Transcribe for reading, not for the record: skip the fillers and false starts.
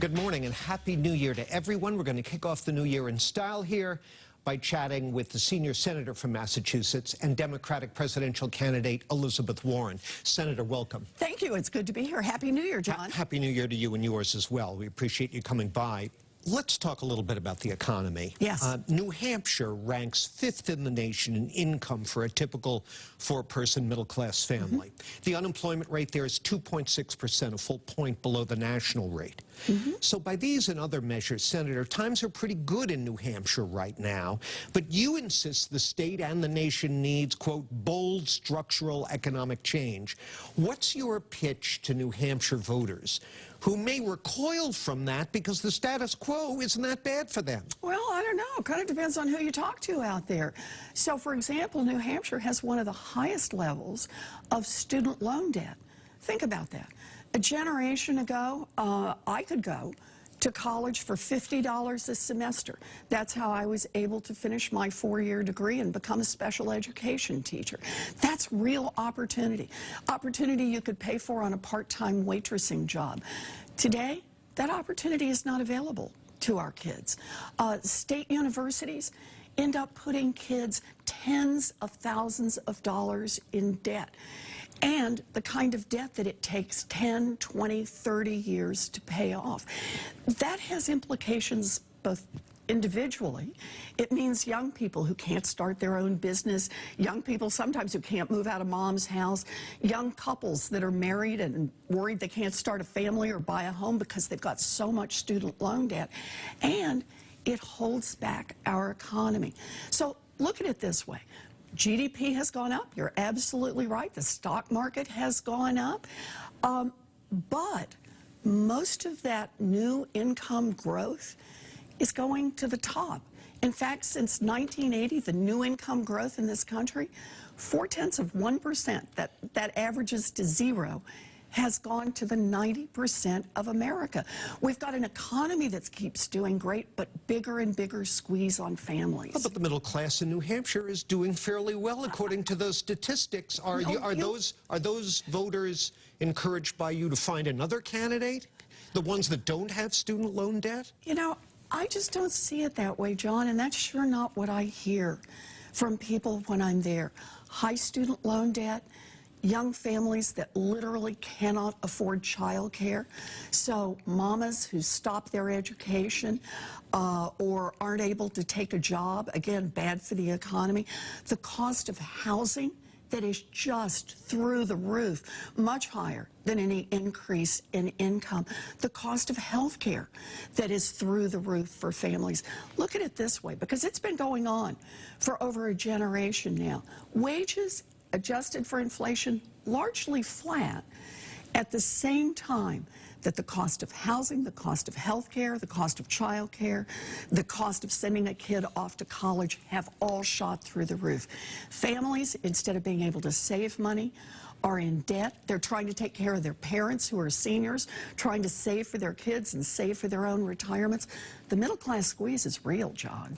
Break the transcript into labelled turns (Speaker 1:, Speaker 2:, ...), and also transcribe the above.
Speaker 1: Good morning and Happy New Year to everyone. We're going to kick off the new year in style here by chatting with the senior senator from Massachusetts and Democratic presidential candidate Elizabeth Warren. Senator, welcome.
Speaker 2: Thank you. It's good to be here. Happy New Year, John.
Speaker 1: Happy New Year to you and yours as well. We appreciate you coming by. Let's talk a little bit about the economy.
Speaker 2: Yes.
Speaker 1: New Hampshire ranks 5th in the nation in income for a typical 4-person middle-class family. The unemployment rate there is 2.6%, a full point below the national rate. So by these and other measures, Senator, times are pretty good in New Hampshire right now, but you insist the state and the nation needs, quote, bold structural economic change. What's your pitch to New Hampshire voters who may recoil from that because the status quo isn't that bad for them?
Speaker 2: Well, I don't know. It kind of depends on who you talk to out there. So, for example, New Hampshire has one of the highest levels of student loan debt. Think about that. A generation ago, I could go to college for $50 a semester. That's how I was able to finish my 4-year degree and become a special education teacher. That's real opportunity. Opportunity you could pay for on a part-time waitressing job. Today, that opportunity is not available to our kids. State universities end up putting kids tens of thousands of dollars in debt. And the kind of debt that it takes 10, 20, 30 years to pay off. That has implications both individually. It means young people who can't start their own business, young people sometimes who can't move out of mom's house, young couples that are married and worried they can't start a family or buy a home because they've got so much student loan debt. And it holds back our economy. So look at it this way. GDP has gone up. You're absolutely right. The stock market has gone up. But most of that new income growth is going to the top. In fact, since 1980, the new income growth in this country, 0.4%, that averages to zero, has gone to the 90% of America. We've got an economy that keeps doing great, but bigger and bigger squeeze on families.
Speaker 1: But the middle class in New Hampshire is doing fairly well, according to those statistics. Are those voters encouraged by you to find another candidate? The ones that don't have student loan debt?
Speaker 2: You know, I just don't see it that way, John, and that's sure not what I hear from people when I'm there. High student loan debt, young families that literally cannot afford childcare. So mamas who stop their education or aren't able to take a job, again, bad for the economy. The cost of housing that is just through the roof, much higher than any increase in income. The cost of health care that is through the roof for families. Look at it this way, because it's been going on for over a generation now. Wages adjusted for inflation, largely flat, at the same time that the cost of housing, the cost of health care, the cost of child care, the cost of sending a kid off to college have all shot through the roof. Families, instead of being able to save money, are in debt. They're trying to take care of their parents who are seniors, trying to save for their kids and save for their own retirements. The middle class squeeze is real, John.